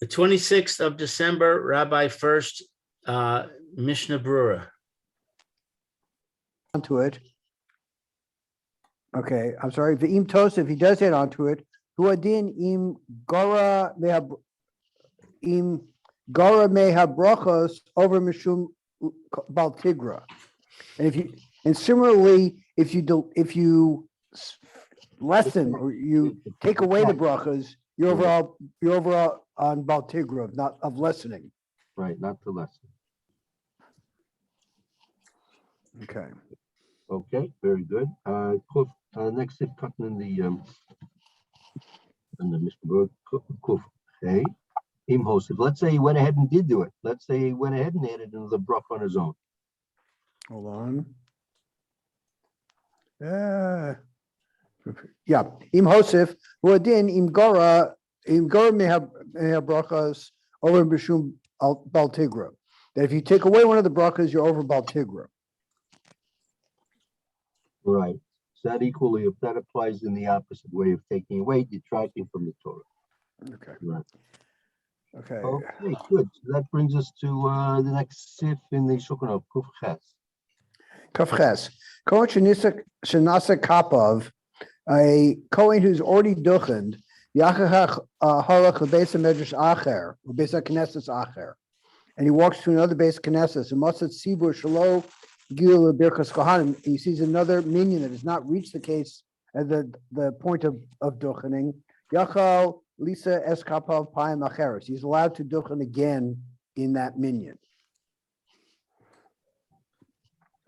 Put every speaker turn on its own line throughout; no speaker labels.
The 26th of December, Rabbi Furst, Mishna Berura.
Onto it. Okay, I'm sorry. V'im Tosef, he does add onto it. Huadin im Gora meha brachos over Mishum Baltigra. And similarly, if you lessen or you take away the brachas, you're overall on Baltigra, not of lessening.
Right, not to lessen.
Okay.
Okay, very good. Next is cutting in the Mr. Kuf. Okay. Im hosted. Let's say he went ahead and did do it. Let's say he went ahead and added another brach on his own.
Hold on. Yeah. Im Hosef, Huadin, Im Gora meha brachas over Bishum Baltigra. That if you take away one of the brachas, you're over Baltigra.
Right. So that equally, if that applies in the opposite way of taking away, detracting from the Torah.
Okay.
Right.
Okay.
Okay, good. So that brings us to the next sif in the Shulchan Kuf Ches.
Kaf Ches. Kohen Shenasa Kapov, a Kohen who's already duchened, Yachach Halach Lebesa Medrash Acher, Lebesa Knesses Acher. And he walks to another base Knesses, and Masat Sibur Shalo Gil Birkas Kohanim. He sees another minion that has not reached the case at the point of duchening. Yachal Lisa Eskapov Payam Acheres. He's allowed to duchen again in that minion.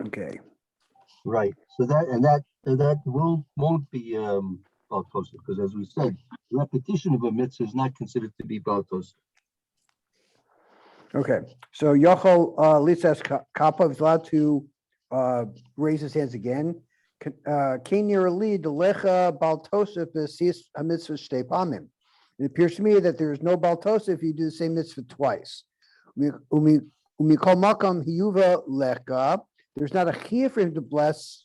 Okay.
Right. So that won't be baltos, because as we said, repetition of a mitzvah is not considered to be baltos.
Okay. So Yochel Lisa Eskapov is allowed to raise his hands again. Kenir Ali Delecha Baltosif Besis Mitzvah Shtepamim. It appears to me that there is no baltosa if you do the same mitzvah twice. Umikol makam hiyuva leka. There's not a chiyuv for him to bless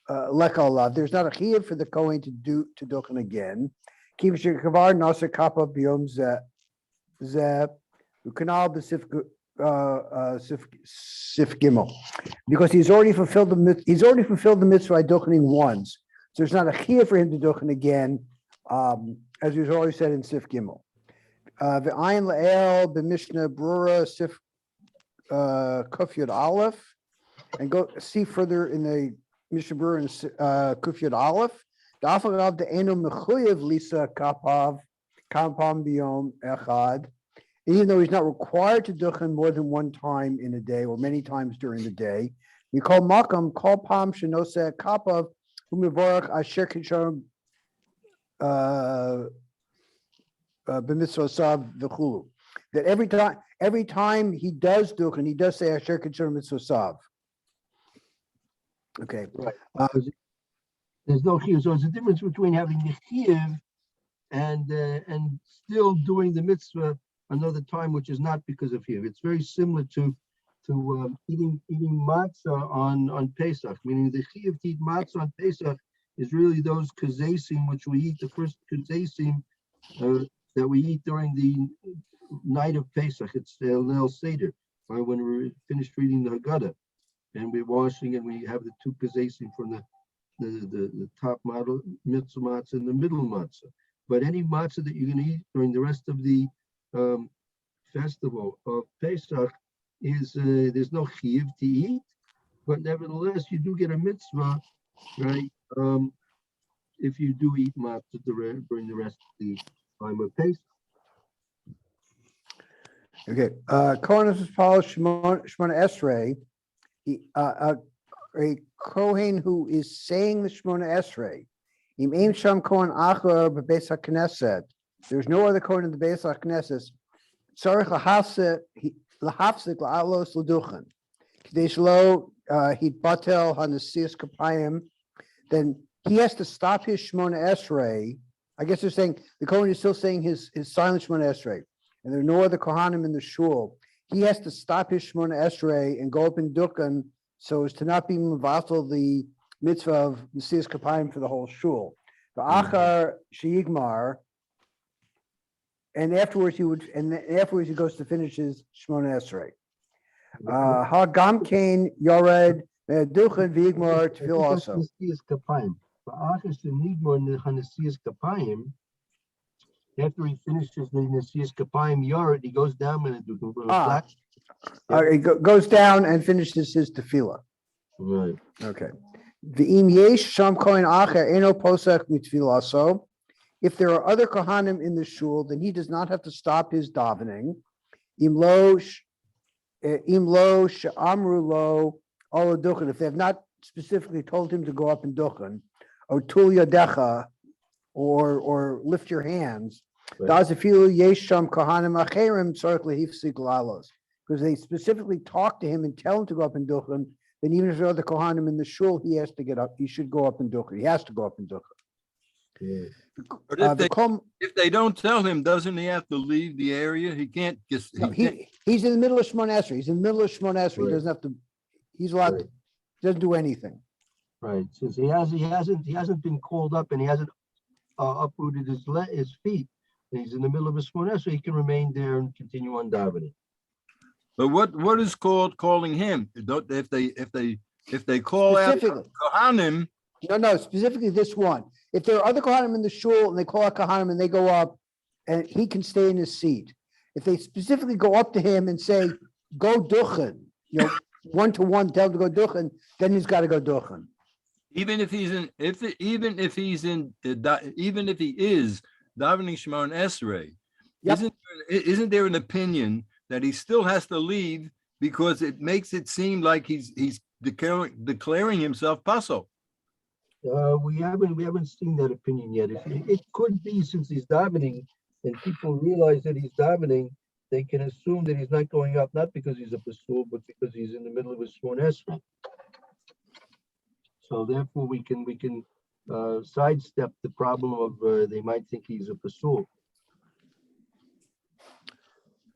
leka alav. There's not a chiyuv for the kohen to duchen again. Kiv shekavar nasa kappa biyom ze ukanal b'sif sif gimel, because he's already fulfilled the mitzvah by duchening once. So there's not a chiyuv for him to duchen again. As we've already said in Sif Gimel. The Ayin La'el, the Mishna Berura, Sif Kuf Yud Aleph, and go see further in the Mishnah Berura and Kuf Yud Aleph. The Afagav the Eno Mechuyev Lisa Kapav Kampam Biyom Echad. Even though he's not required to duchen more than one time in a day or many times during the day, we call Makam Kol Pam Shenose Kapav Umivorach Asher Kisharim. That every time he does duchen, he does say Asher Kitcher Mitzvosav. Okay.
Right. There's no chiyuv, so it's a difference between having the chiyuv and still doing the mitzvah another time, which is not because of chiyuv. It's very similar to eating matzah on Pesach, meaning the chiyuv to eat matzah on Pesach is really those kazesim which we eat, the first kazesim that we eat during the night of Pesach. It's the Leil Seder, right, when we're finished reading the Haggadah, and we're washing, and we have the two kazesim from the top model mitzvah matzah and the middle matzah. But any matzah that you're going to eat during the rest of the festival of Pesach is there's no chiyuv to eat, but nevertheless you do get a mitzvah, right? If you do eat matzah during the rest of the time of Pesach.
Okay. Kohen Paul Shemona Esrei, a Kohen who is saying the Shemona Esrei. Im Ein Sham Kohen Achar Bebeis HaKnesset. There's no other Kohen in the Beis HaKnesset. Tzarich lahafsik la'alos l'duchen. K'dei shelo hitbatel hanesias kapayim. Then he has to stop his Shemona Esrei. I guess they're saying the Kohen is still saying his silent Shemona Esrei, and there are no other Kohanim in the shul. He has to stop his Shemona Esrei and go up in duchen so as to not be mevatel the mitzvah of Mesias Kapayim for the whole shul. The Achar Sheyigmar, and afterwards he goes to finish his Shmona Esrei. Ha gam kain yored duchen vigmar tefillah also.
After he finishes the Nesias Kapayim Yored, he goes down and do the
Ah,
flat.
he goes down and finishes his tefillah.
Right.
Okay. V'im yesh sham kohen acher eno posach mitfilah. So, if there are other kohanim in the shul, then he does not have to stop his davening. Imlo she'amru lo ala duchen. If they have not specifically told him to go up in duchen, or tul yadecha, or lift your hands. Because they specifically talk to him and tell him to go up in duchen, then even if there are other kohanim in the shul, he has to get up. He should go up in duchen. He has to go up in duchen.
But if they don't tell him, doesn't he have to leave the area? He can't just.
He's in the middle of Shmona Esrei. He's in the middle of Shmona Esrei. He doesn't have to. He's allowed. To, doesn't do anything.
Right. Since he hasn't been called up and he hasn't uprooted his feet, and he's in the middle of a Shmona, so he can remain there and continue on davening.
But what is called calling him? If they call out Kohanim.
No, specifically this one. If there are other Kohanim in the shul and they call out Kohanim and they go up, and he can stay in his seat. If they specifically go up to him and say, "Go duchen," one-to-one, tell him to go duchen, then he's got to go duchen.
Even if he is davening Shemon Esrei,
Yep.
isn't there an opinion that he still has to leave because it makes it seem like he's declaring himself pasul?
We haven't seen that opinion yet. It could be, since he's davening and people realize that he's davening, they can assume that he's not going up, not because he's a pasul, but because he's in the middle of a Shmon Esrei. So therefore, we can sidestep the problem of they might think he's a pasul.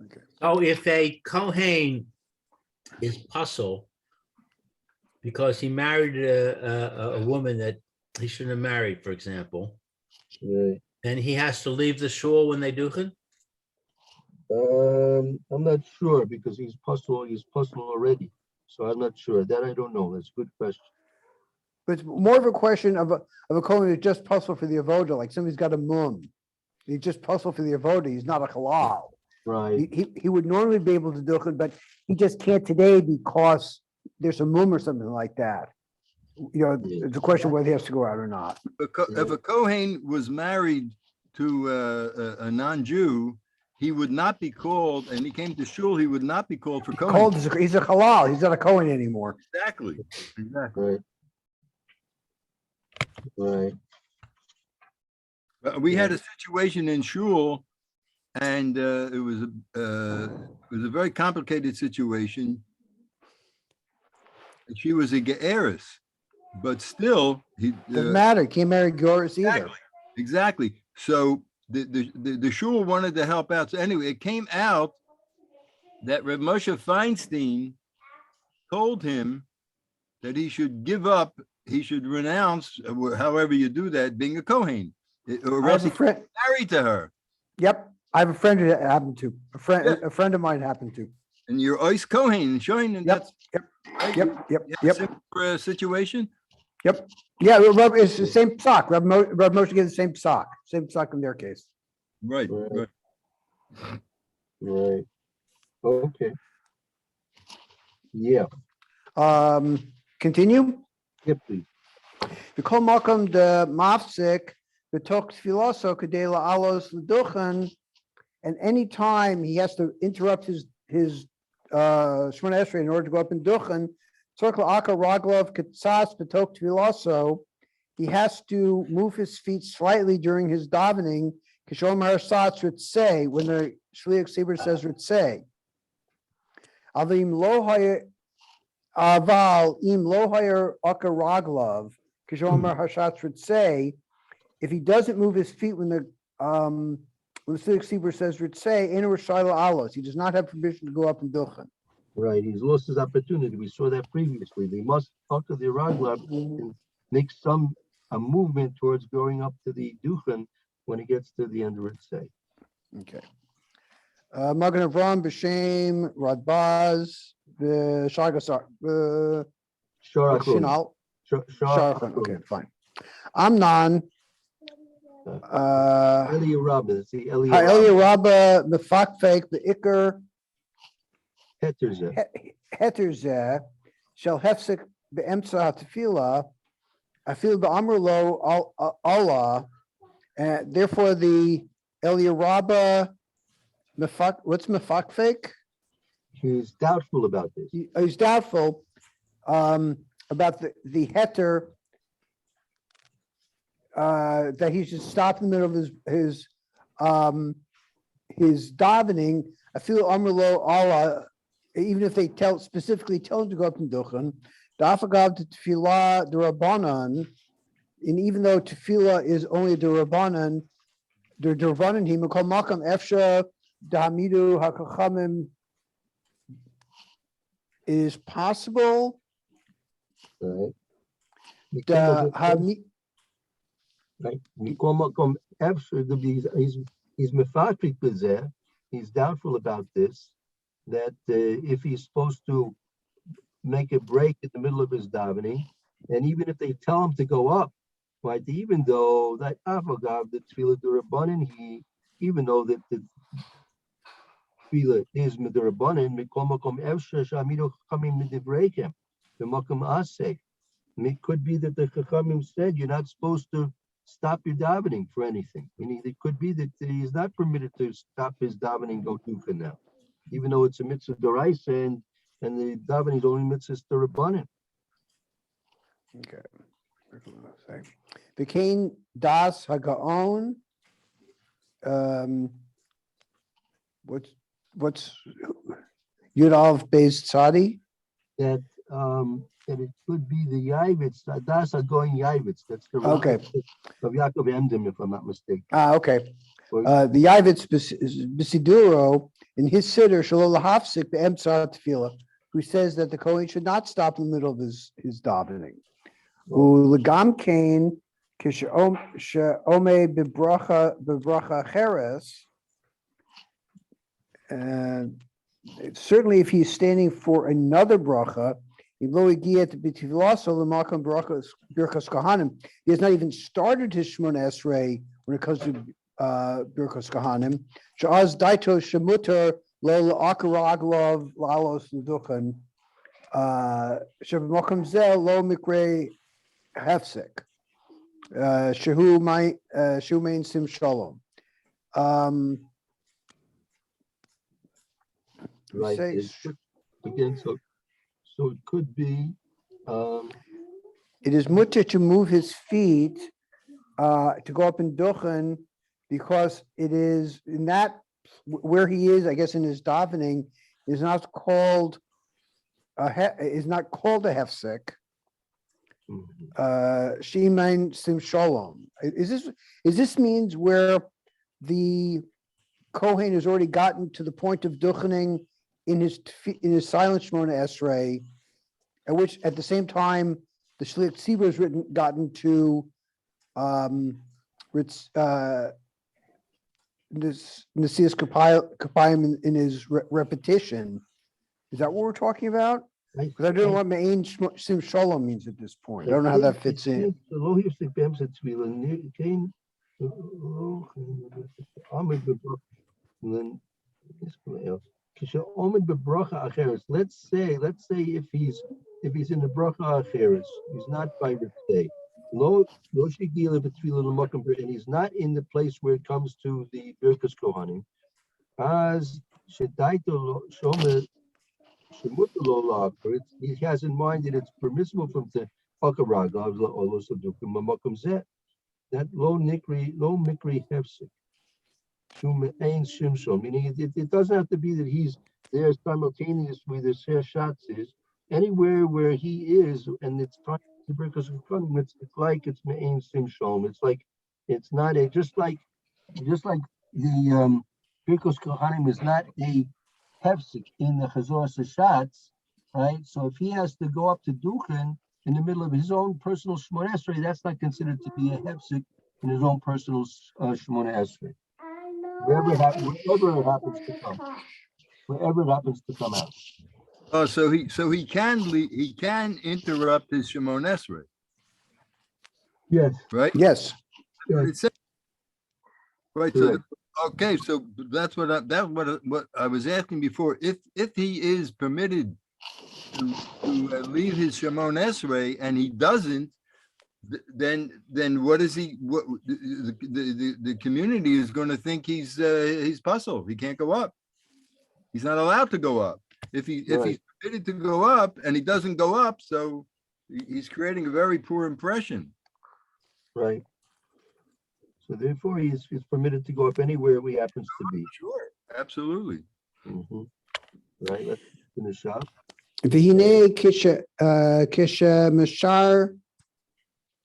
Okay.
Oh, if a Kohen is puzzle because he married a woman that he shouldn't have married, for example, and he has to leave the shul when they duchen?
I'm not sure because he's puzzle already. So I'm not sure. That I don't know. That's a good question.
But it's more of a question of a Kohen who's just puzzle for the avoda, like somebody's got a mum. He's just puzzle for the avoda. He's not a halal.
Right.
He would normally be able to do it, but he just can't today because there's a mum or something like that. It's a question whether he has to go out or not.
If a Kohen was married to a non-Jew, he would not be called, and he came to shul, he would not be called for Kohen.
He's a halal. He's not a Kohen anymore.
Exactly.
Right.
We had a situation in shul, and it was a very complicated situation. She was a ge'eris, but still,
Doesn't matter. He can't marry Goris either.
Exactly. So the shul wanted to help out. So anyway, it came out that Reb Moshe Feinstein told him that he should give up, he should renounce, however you do that, being a Kohen, or else he can't marry to her.
Yep, I have a friend who happened to. A friend of mine happened to.
And you're Ice Kohen, showing, and that's
Yep.
Similar situation.
Yep. Yeah, it's the same sock. Reb Moshe gets the same sock in their case.
Right.
Okay. Yeah.
Continue.
Yeah, please.
V'kol makom de mafsik v'tok tfiloso kadei la'alos l'duchen, and any time he has to interrupt his Shmona Esrei in order to go up in duchen, circle aka raglov katsas v'tok tfiloso, he has to move his feet slightly during his davening. Kishom harsatz ritzei, when the Shliach Tzibur says ritzei. Avim lo haya aval im lo haya aka raglov. Kishomer Hashatz Ritzei, if he doesn't move his feet when the Shliach Tzibur says Ritzei, Eno Rishayla Alos, he does not have permission to go up in Duchen.
Right, he's lost his opportunity. We saw that previously. They must talk to the Raglav and make a movement towards going up to the Duchen when he gets to the end of Ritzei.
Okay. Magen Avram B'Shem Radbaz B'Shargasar
Shorachron.
Shinal Sharachron. Okay,
Shorachron.
fine. Amnon.
Elia Rabba. It's the Elia
Ha'elia
Rabba.
Rabba Mefakfek Be'ikr
Heterzeh.
Heterzeh Shel Hefsek Be'emtza HaTefillah Afil Ba'amr Lo Allah. Therefore, the Elia Rabba what's Mefakfek?
He's doubtful about this.
He's doubtful about the heter that he should stop in the middle of his davening. I feel Amrlo Allah, even if they specifically tell him to go up in Duchen, Dafagav to Tefillah the Rabbanan, and even though Tefillah is only the Rabbanan he Mekol Makam Efsha Dahamidu Hakachamim is possible.
Right. Right. He's mefakrik b'zeh. He's doubtful about this. That if he's supposed to make a break in the middle of his davening, and even if they tell him to go up, right? Even though that avagav the tefillah d'Rabbanan, even though that the tefillah is d'Rabbanan, mikol makom efshar shamidu chachamim midivreihem b'makom aseh. It could be that the chachamim said you're not supposed to stop your davening for anything. Meaning it could be that he's not permitted to stop his davening go ducha now, even though it's a mitzvah d'oraisa and the davening is only mitzvah d'Rabbanan.
Okay. The Cain Das Hagaon. What's Yudav Beis Tzadi?
That it could be the Yavitz, Das Hagoin Yavitz. That's the
Okay.
of Yaakov Emdim, if I'm not mistaken.
Okay. The Yavitz Bisiduro in his sitter Shalol Hafsik Be'emtzah Tefillah, who says that the Kohen should not stop in the middle of his davening. U'legam Cain Kisheome Bebracha Cheres. And certainly, if he's standing for another bracha, he has not even started his Shemona Esrei when it comes to Birkas Kohanim. Sha'az daito shemuter lo la'akara aglav la'alos l'duchen. Sheb'mokum zeh lo mikre hefsek. Shehu mein sim shalom.
Right.
Say,
Again, so it could be.
It is mutter to move his feet to go up in Duchen because it is in that where he is, I guess, in his davening is not called a hefsek. Shemein sim shalom. Is this means where the Kohen has already gotten to the point of duchening in his silent Shemona Esrei, at which at the same time the Shliach Tzibur has gotten to this Nesias Kapayim in his repetition. Is that what we're talking about? Because I don't know what Me'ain Sim Shalom means at this point. I don't know how that fits in.
Let's say if he's in the bracha acheres, he's not by Ritzei. And he's not in the place where it comes to the Birkas Kohanim. As Shedaito Shomer Shemutalo, he has in mind that it's permissible for him to Fakaraga or Losadukim Mamakam Zet. That low mikri hefsek. Meaning it doesn't have to be that he's there simultaneously with the share shots is anywhere where he is, and it's trying to because it's like it's me'ain sim shalom. It's like it's not a just like the Birkos Kohanim is not a hefsek in the Chazor shots, right? So if he has to go up to Duchen in the middle of his own personal Shemona Esrei, that's not considered to be a hefsek in his own personal Shemona Esrei. wherever it happens to come, wherever it happens to come out.
Oh, so he can interrupt his Shemon Esrei,
Yes.
right?
Yes.
What it says. Right, so,
Correct.
okay, so that's what I was asking before. If he is permitted to leave his Shemon Esrei and he doesn't, then what is he? What the community is going to think he's puzzled. He can't go up. He's not allowed to go up. If he's permitted to go up and he doesn't go up, so he's creating a very poor impression.
Right. So therefore, he's permitted to go up anywhere he happens to be.
Sure, absolutely.
Mhm. Right. Let's finish up.
והנה כשמשאר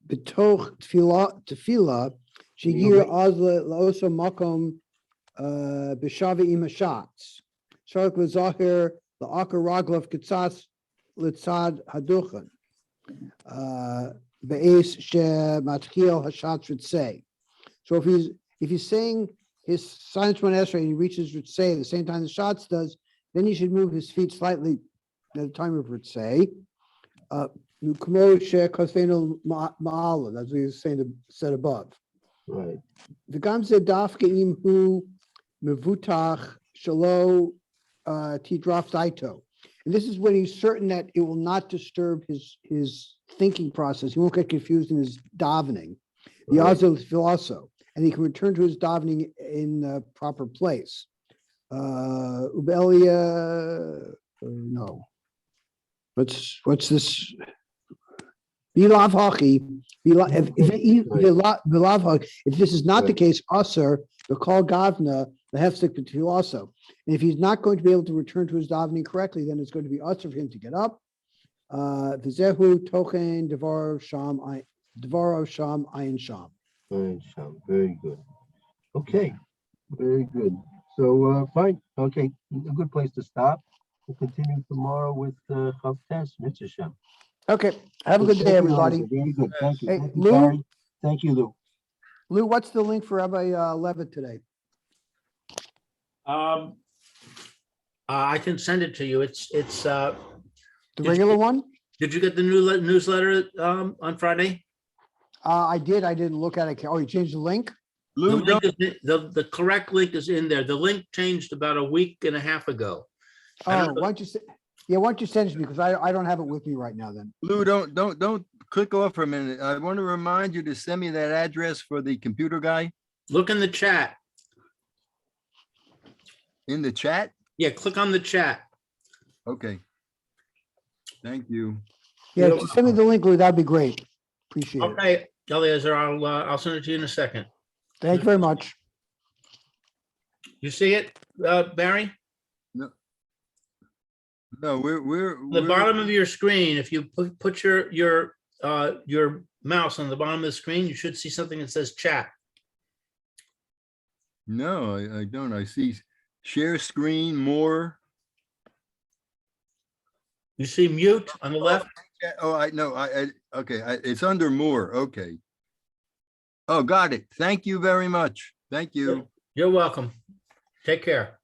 בתוך תפילה, שהגיע אז לאוסו מקום בשווה עם השץ. שרק לזכר לעקר רגליו קצץ לצד הדוכן. באש שמתחיל השץ רצה. So if he's saying his silent Shemon Esrei and he reaches Ritzei at the same time the shots does, then he should move his feet slightly at the time of Ritzei. That's what he's saying said above.
Right.
וגם זה דווקא אם הוא מבוטח שלא תדרוך דעתו. And this is when he's certain that it will not disturb his thinking process. He won't get confused in his davening. The Azil Filaso, and he can return to his davening in the proper place. Ubelia, no. What's this? Bilav Haki. If this is not the case, Aser, the call Gavna, the Hefsek Filaso. And if he's not going to be able to return to his davening correctly, then it's going to be Aser for him to get up. Vizehu Tochen Devar Sham Ayin Sham.
Very good. Okay, very good. So fine. Okay, a good place to stop. We'll continue tomorrow with Chavtes Mitzvah Shem.
Okay, have a good day, everybody.
Very good. Thank you.
Hey,
Thank you,
Lou?
Barry. Thank you, Lou.
Lou, what's the link for Rabbi Levitt today?
I can send it to you. It's
The regular one?
did you get the new newsletter on Friday?
I did. I didn't look at it. Oh, you changed the link?
The
Lou,
link is the correct link is in there. The link changed about a week and a half ago. I
Oh,
don't know.
why don't you send it to me? Because I don't have it with me right now then.
Lou, don't click off for a minute. I want to remind you to send me that address for the computer guy
Look in the chat.
in the chat.
Yeah, click on the chat.
Okay. Thank you.
Yeah,
You're
just send me the link, Lou. That'd be great. Appreciate it.
Okay, Eliezer, I'll send it to you in a second.
Thank you very much.
You see it, Barry?
No,
The bottom of your screen, if you put your mouse on the bottom of the screen, you should see something that says chat.
No, I don't. I see share screen more.
You see mute on the left?
Oh, I know. Okay. It's under more. Okay. Oh, got it. Thank you very much. Thank you.
You're welcome. Take care.